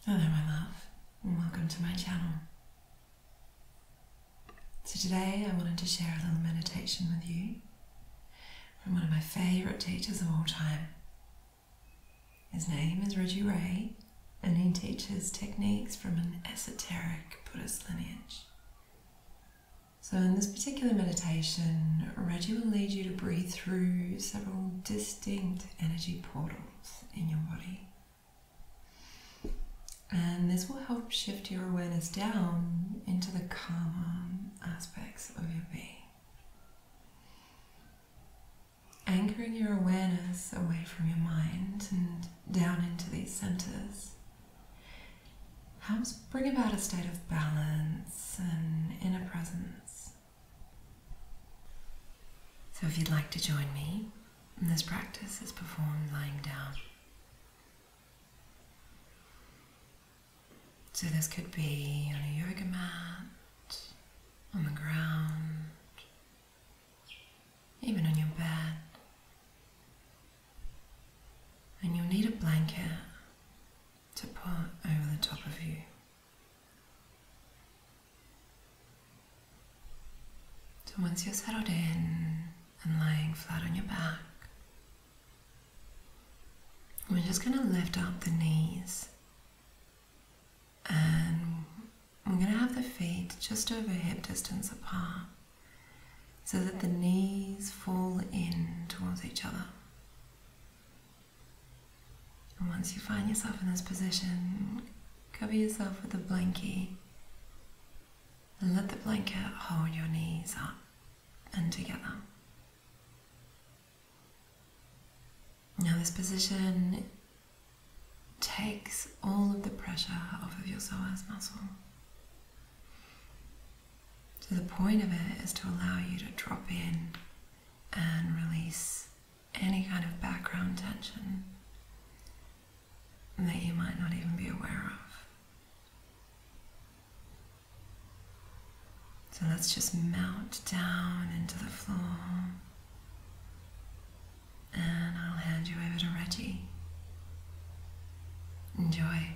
Hello my love, and welcome to my channel. So today I wanted to share a little meditation with you from one of my favourite teachers of all time. His name is Reggie Ray, and he teaches techniques from an esoteric Buddhist lineage. So in this particular meditation, Reggie will lead you to breathe through several distinct energy portals in your body. And this will help shift your awareness down into the calm aspects of your being. Anchoring your awareness away from your mind and down into these centers helps bring about a state of balance and inner presence. So if you'd like to join me, this practice is performed lying down. So this could be on a yoga mat, on the ground, even on your bed. And you'll need a blanket to put over the top of you. So once you're settled in and lying flat on your back, we're just going to lift up the knees. And we're going to have the feet just over hip distance apart so that the knees fall in towards each other. And once you find yourself in this position, cover yourself with a blankie and let the blanket hold your knees up and together. Now this position takes all of the pressure off of your psoas muscle. So the point of it is to allow you to drop in and release any kind of background tension that you might not even be aware of. So let's just melt down into the floor, and I'll hand you over to Reggie. Enjoy.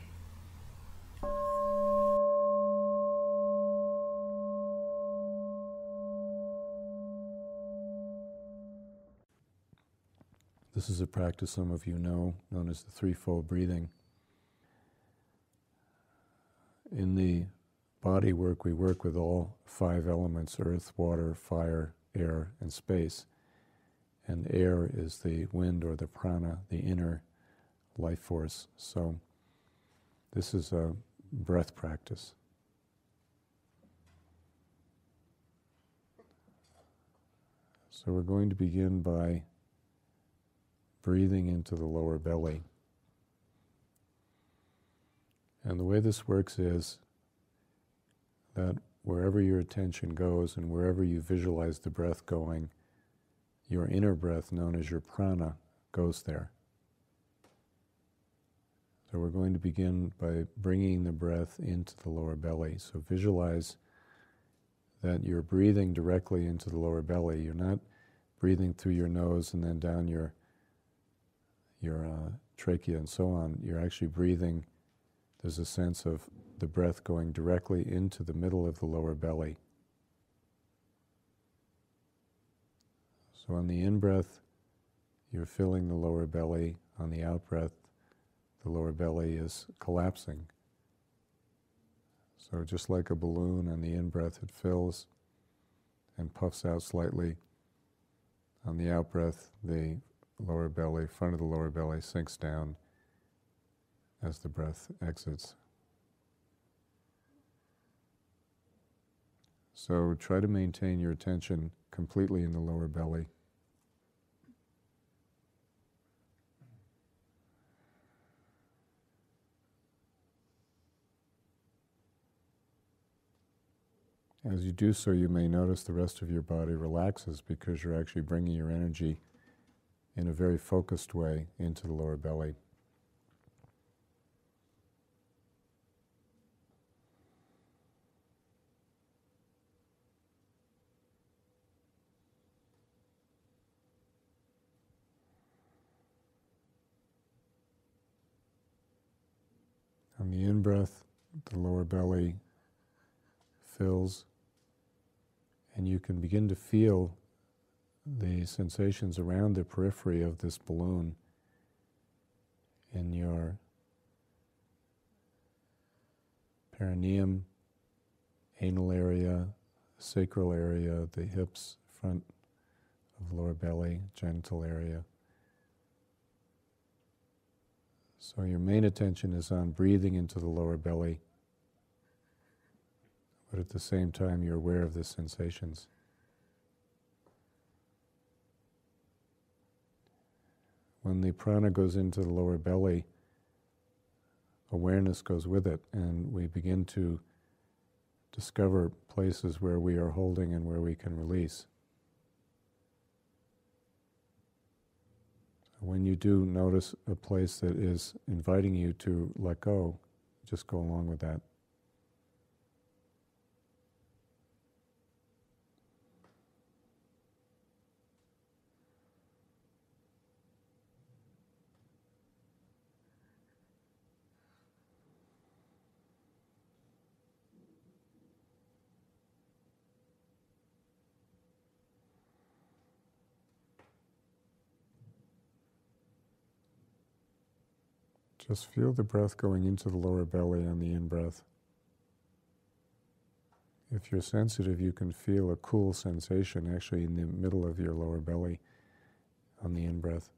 This is a practice some of you know, known as the threefold breathing. In the body work, we work with all five elements: earth, water, fire, air, and space. And air is the wind or the prana, the inner life force. So this is a breath practice. So we're going to begin by breathing into the lower belly. And the way this works is that wherever your attention goes and wherever you visualize the breath going, your inner breath, known as your prana, goes there. So we're going to begin by bringing the breath into the lower belly. So visualize that you're breathing directly into the lower belly. You're not breathing through your nose and then down your trachea and so on. You're actually breathing. There's a sense of the breath going directly into the middle of the lower belly. So on the in-breath, you're filling the lower belly. On the out-breath, the lower belly is collapsing. So just like a balloon, on the in-breath it fills and puffs out slightly. On the out-breath, the lower belly, front of the lower belly, sinks down as the breath exits. So try to maintain your attention completely in the lower belly. As you do so, you may notice the rest of your body relaxes because you're actually bringing your energy in a very focused way into the lower belly. On the in-breath, the lower belly fills, and you can begin to feel the sensations around the periphery of this balloon in your perineum, anal area, sacral area, the hips, front of lower belly, genital area. So your main attention is on breathing into the lower belly, but at the same time you're aware of the sensations. When the prana goes into the lower belly, awareness goes with it, and we begin to discover places where we are holding and where we can release. When you do notice a place that is inviting you to let go, just go along with that. Just feel the breath going into the lower belly on the in-breath. If you're sensitive, you can feel a cool sensation actually in the middle of your lower belly on the in-breath.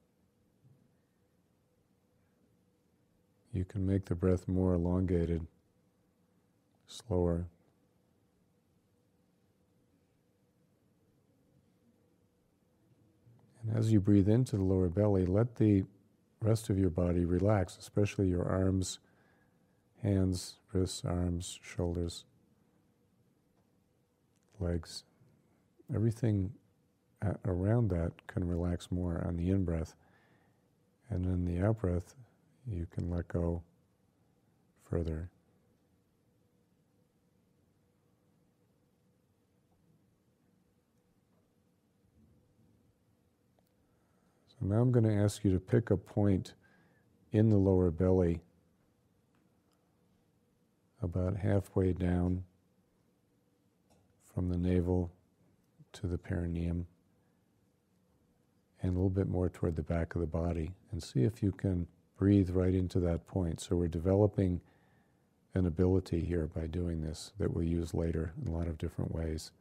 You can make the breath more elongated, slower. And as you breathe into the lower belly, let the rest of your body relax, especially your arms, hands, wrists, arms, shoulders, legs. Everything around that can relax more on the in-breath. And in the out-breath, you can let go further. So now I'm going to ask you to pick a point in the lower belly about halfway down from the navel to the perineum and a little bit more toward the back of the body, and see if you can breathe right into that point. So we're developing an ability here by doing this that we'll use later in a lot of different ways.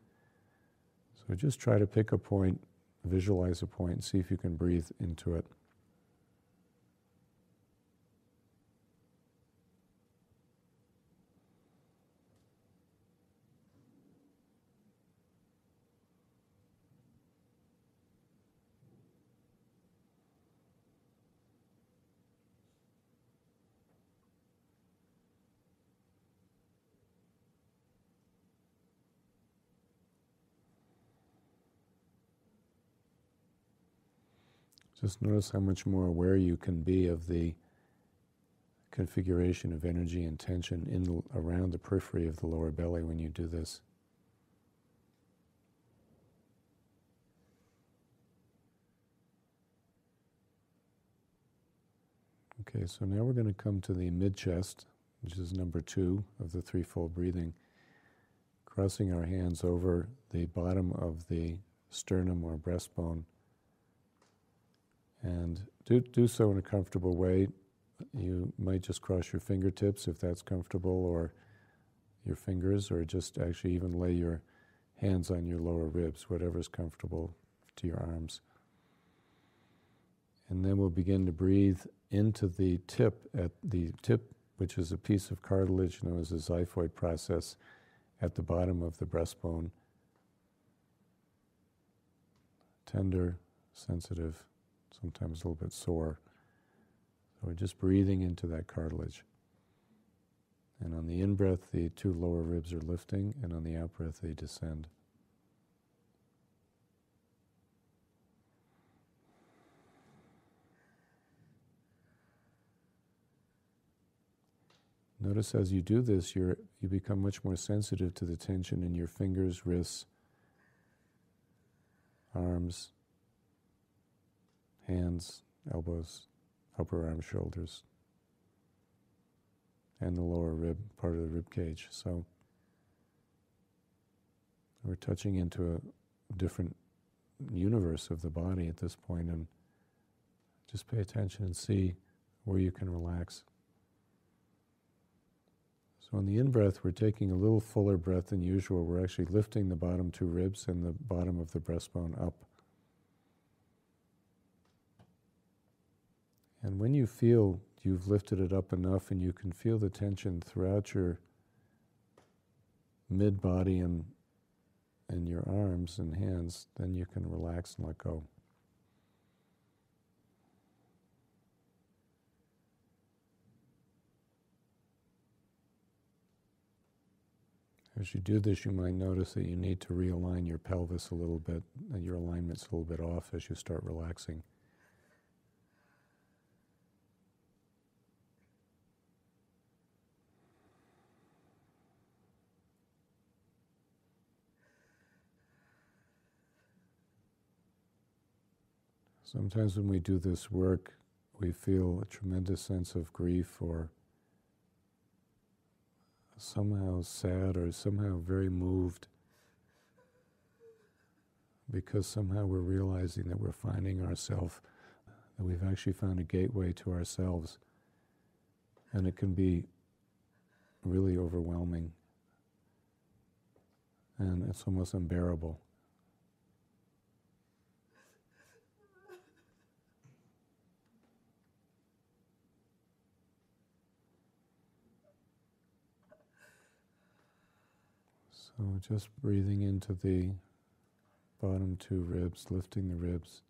So just try to pick a point, visualize a point, and see if you can breathe into it. Just notice how much more aware you can be of the configuration of energy and tension around the periphery of the lower belly when you do this. Okay, so now we're going to come to the mid-chest, which is number 2 of the threefold breathing, crossing our hands over the bottom of the sternum or breastbone. And do so in a comfortable way. You might just cross your fingertips if that's comfortable, or your fingers, or just actually even lay your hands on your lower ribs, whatever's comfortable to your arms. And then we'll begin to breathe into the tip, which is a piece of cartilage known as the xiphoid process at the bottom of the breastbone. Tender, sensitive, sometimes a little bit sore. So we're just breathing into that cartilage. And on the in-breath, the 2 lower ribs are lifting, and on the out-breath, they descend. Notice as you do this, you become much more sensitive to the tension in your fingers, wrists, arms, hands, elbows, upper arms, shoulders. and the lower rib, part of the rib cage. So we're touching into a different universe of the body at this point, and just pay attention and see where you can relax. So on the in-breath, we're taking a little fuller breath than usual. We're actually lifting the bottom two ribs and the bottom of the breastbone up. And when you feel you've lifted it up enough and you can feel the tension throughout your mid-body and your arms and hands, then you can relax and let go. As you do this, you might notice that you need to realign your pelvis a little bit, and your alignment's a little bit off as you start relaxing. Sometimes when we do this work, we feel a tremendous sense of grief or somehow sad or somehow very moved, because somehow we're realizing that we're finding ourselves, that we've actually found a gateway to ourselves, and it can be really overwhelming, and it's almost unbearable. So just breathing into the bottom two ribs, lifting the ribs.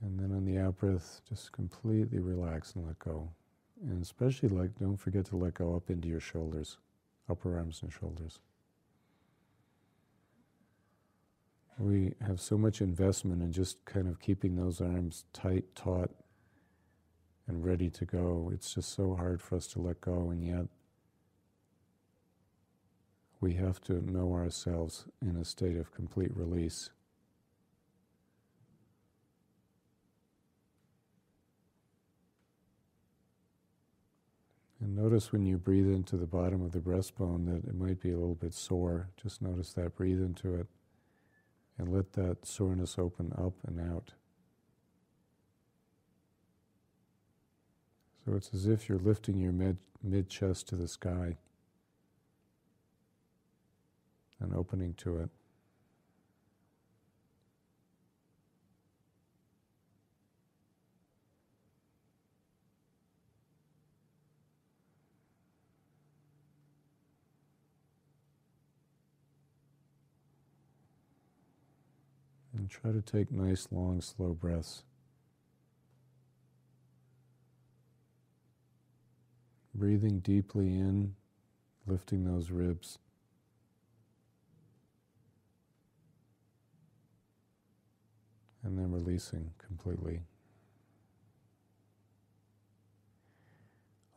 And then on the out-breath, just completely relax and let go. And especially don't forget to let go up into your shoulders, upper arms and shoulders. We have so much investment in just kind of keeping those arms tight, taut, and ready to go. It's just so hard for us to let go, and yet we have to know ourselves in a state of complete release. And notice when you breathe into the bottom of the breastbone that it might be a little bit sore. Just notice that, breathe into it, and let that soreness open up and out. So it's as if you're lifting your mid-chest to the sky and opening to it. And try to take nice, long, slow breaths. Breathing deeply in, lifting those ribs. And then releasing completely.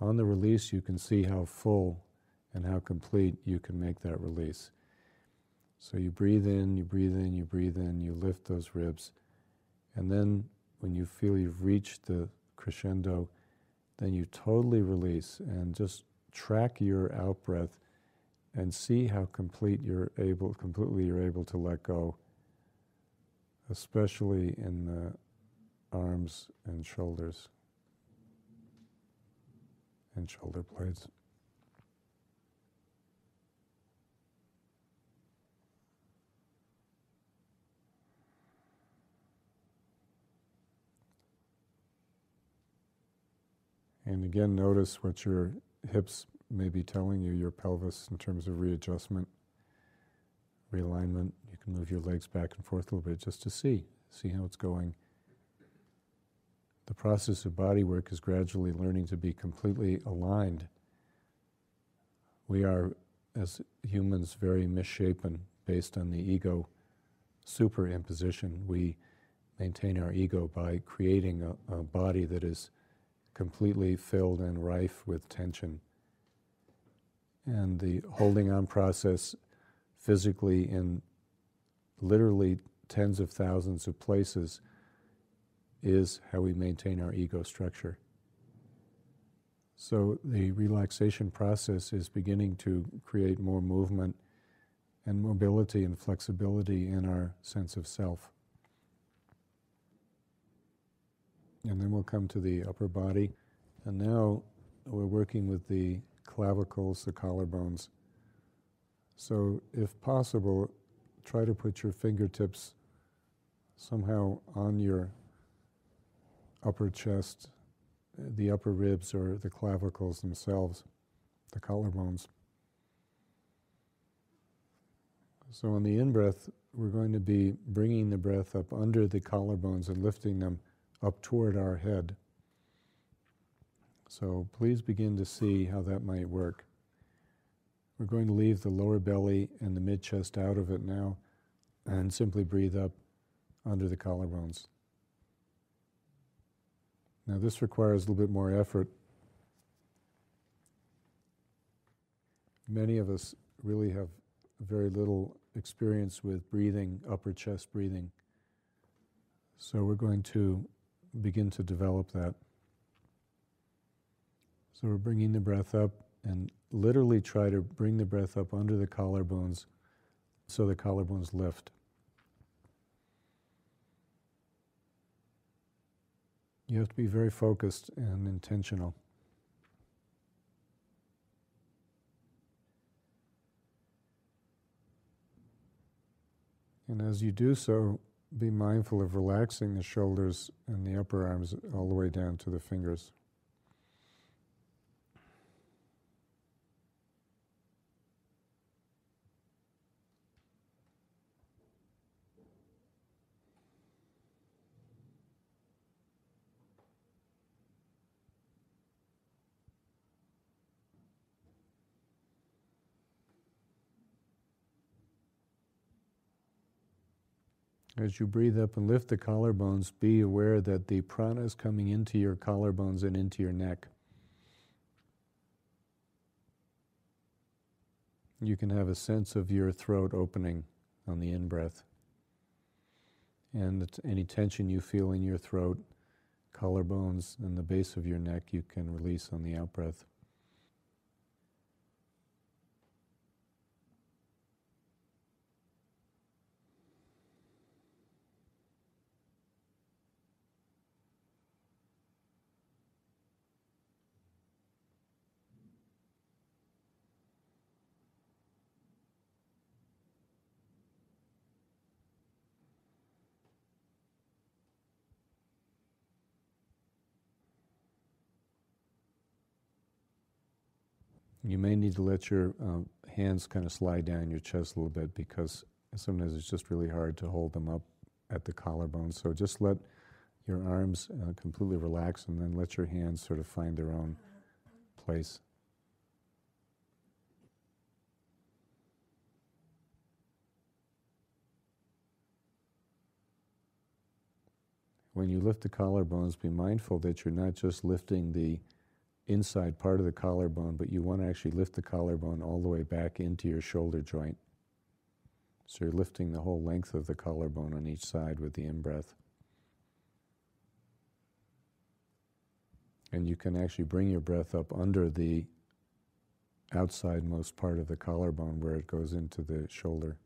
On the release, you can see how full and how complete you can make that release. So you breathe in, you breathe in, you breathe in, you lift those ribs. And then when you feel you've reached the crescendo, then you totally release and just track your out-breath and see how completely you're able to let go, especially in the arms and shoulders and shoulder blades. And again, notice what your hips may be telling you, your pelvis, in terms of readjustment, realignment. You can move your legs back and forth a little bit just to see how it's going. The process of body work is gradually learning to be completely aligned. We are, as humans, very misshapen based on the ego superimposition. We maintain our ego by creating a body that is completely filled and rife with tension. And the holding on process physically in literally tens of thousands of places is how we maintain our ego structure. So the relaxation process is beginning to create more movement and mobility and flexibility in our sense of self. And then we'll come to the upper body. And now we're working with the clavicles, the collarbones. So if possible, try to put your fingertips somehow on your upper chest, the upper ribs or the clavicles themselves, the collarbones. So on the in-breath, we're going to be bringing the breath up under the collarbones and lifting them up toward our head. So please begin to see how that might work. We're going to leave the lower belly and the mid-chest out of it now and simply breathe up under the collarbones. Now this requires a little bit more effort. Many of us really have very little experience with breathing, upper chest breathing. So we're going to begin to develop that. So we're bringing the breath up and literally try to bring the breath up under the collarbones so the collarbones lift. You have to be very focused and intentional. And as you do so, be mindful of relaxing the shoulders and the upper arms all the way down to the fingers. As you breathe up and lift the collarbones, be aware that the prana is coming into your collarbones and into your neck. You can have a sense of your throat opening on the in-breath. And any tension you feel in your throat, collarbones, and the base of your neck, you can release on the out-breath. You may need to let your hands kind of slide down your chest a little bit because sometimes it's just really hard to hold them up at the collarbone. So just let your arms completely relax and then let your hands sort of find their own place. When you lift the collarbones, be mindful that you're not just lifting the inside part of the collarbone, but you want to actually lift the collarbone all the way back into your shoulder joint. So you're lifting the whole length of the collarbone on each side with the in-breath. And you can actually bring your breath up under the outsidemost part of the collarbone where it goes into the shoulder.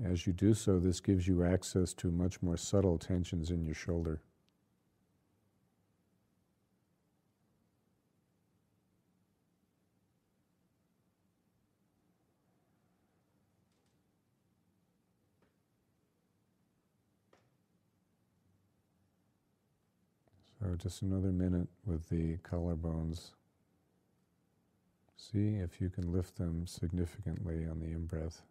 As you do so, this gives you access to much more subtle tensions in your shoulder. So just another minute with the collarbones. See if you can lift them significantly on the in-breath.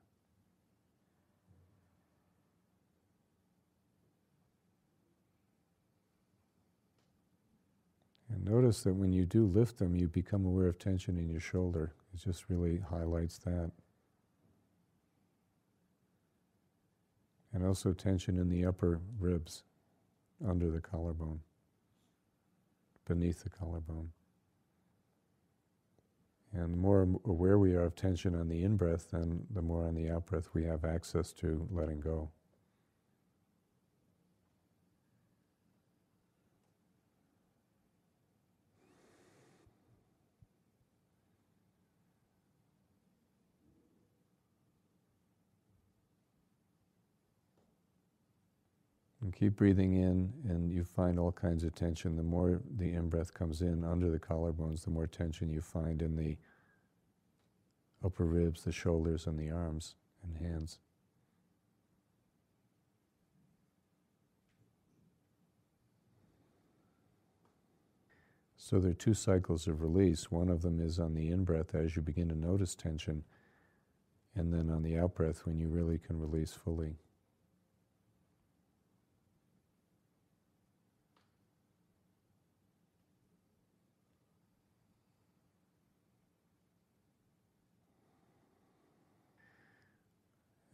And notice that when you do lift them, you become aware of tension in your shoulder. It just really highlights that. And also tension in the upper ribs. under the collarbone, beneath the collarbone. And the more aware we are of tension on the in-breath, then the more on the out-breath we have access to letting go. And keep breathing in, and you find all kinds of tension. The more the in-breath comes in under the collarbones, the more tension you find in the upper ribs, the shoulders, and the arms and hands. So there are two cycles of release. One of them is on the in-breath as you begin to notice tension, and then on the out-breath when you really can release fully.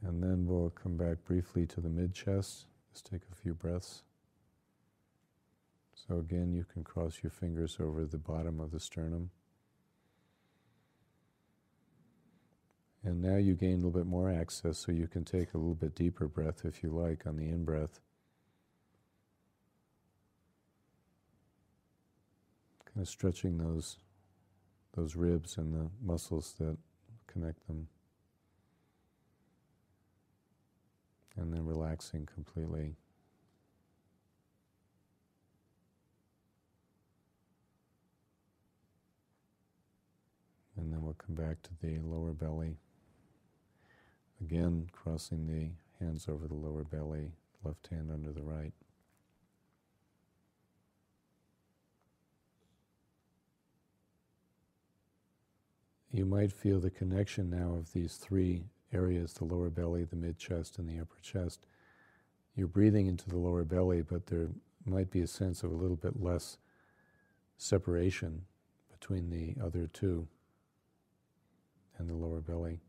And then we'll come back briefly to the mid-chest. Just take a few breaths. So again, you can cross your fingers over the bottom of the sternum. And now you gain a little bit more access, so you can take a little bit deeper breath if you like on the in-breath. Kind of stretching those ribs and the muscles that connect them. And then relaxing completely. And then we'll come back to the lower belly. Again, crossing the hands over the lower belly, left hand under the right. You might feel the connection now of these three areas, the lower belly, the mid-chest, and the upper chest. You're breathing into the lower belly, but there might be a sense of a little bit less separation between the other two and the lower belly.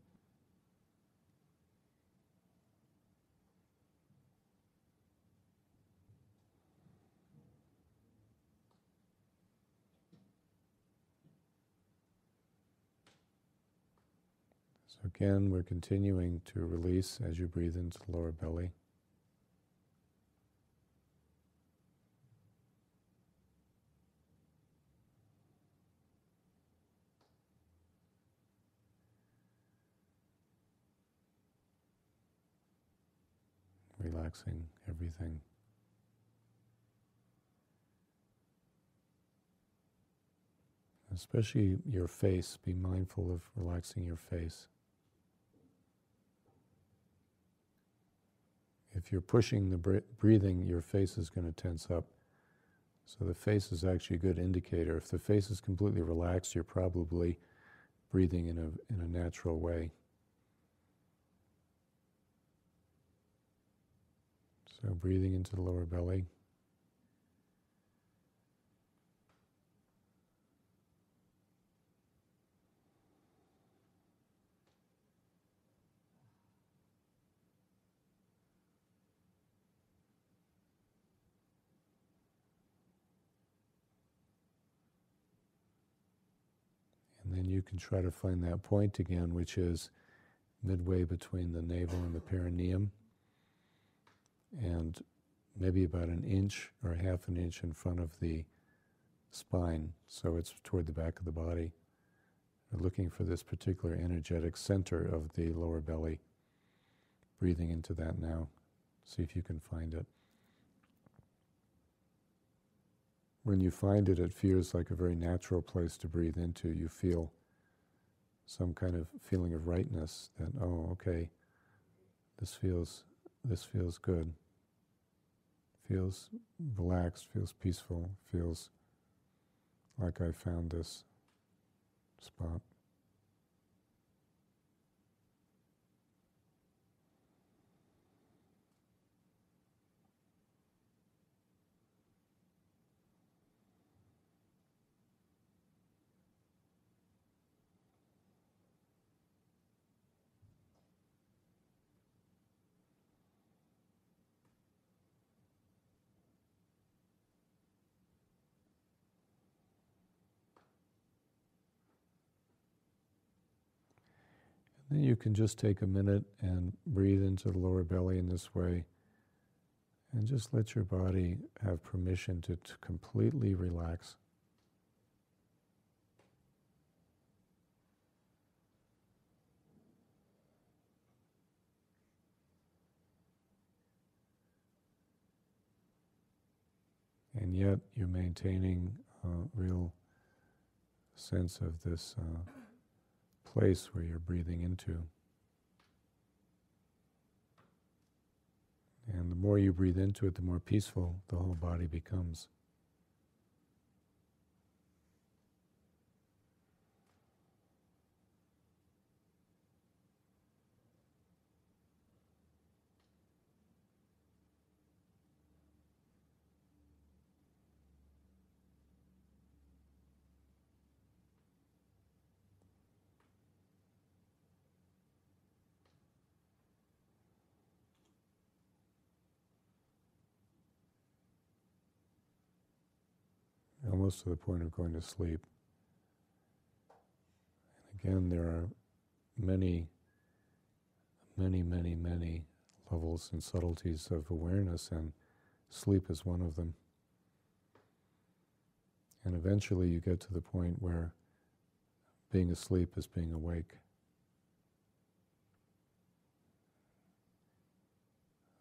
So again, we're continuing to release as you breathe into the lower belly. Relaxing everything. Especially your face. Be mindful of relaxing your face. If you're pushing the breathing, your face is going to tense up. So the face is actually a good indicator. If the face is completely relaxed, you're probably breathing in a natural way. So breathing into the lower belly. And then you can try to find that point again, which is midway between the navel and the perineum, and maybe about an inch or half an inch in front of the spine, so it's toward the back of the body. We're looking for this particular energetic center of the lower belly. Breathing into that now. See if you can find it. When you find it, it feels like a very natural place to breathe into. You feel some kind of feeling of rightness that, oh, okay, this feels good. Feels relaxed, feels peaceful, feels like I found this spot. Then you can just take a minute and breathe into the lower belly in this way, and just let your body have permission to completely relax. And yet you're maintaining a real sense of this place where you're breathing into. And the more you breathe into it, the more peaceful the whole body becomes. Almost to the point of going to sleep. And again, there are many levels and subtleties of awareness, and sleep is one of them. And eventually you get to the point where being asleep is being awake.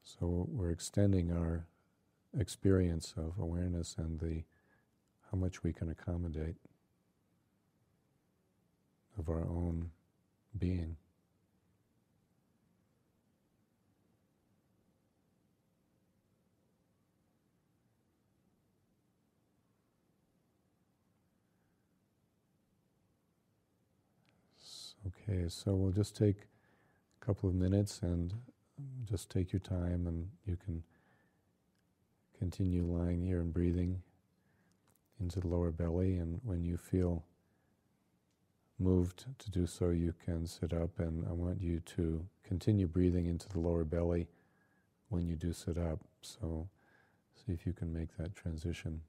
So we're extending our experience of awareness and how much we can accommodate of our own being. Okay, so we'll just take a couple of minutes and just take your time, and you can continue lying here and breathing into the lower belly, and when you feel moved to do so, you can sit up, and I want you to continue breathing into the lower belly when you do sit up. So see if you can make that transition.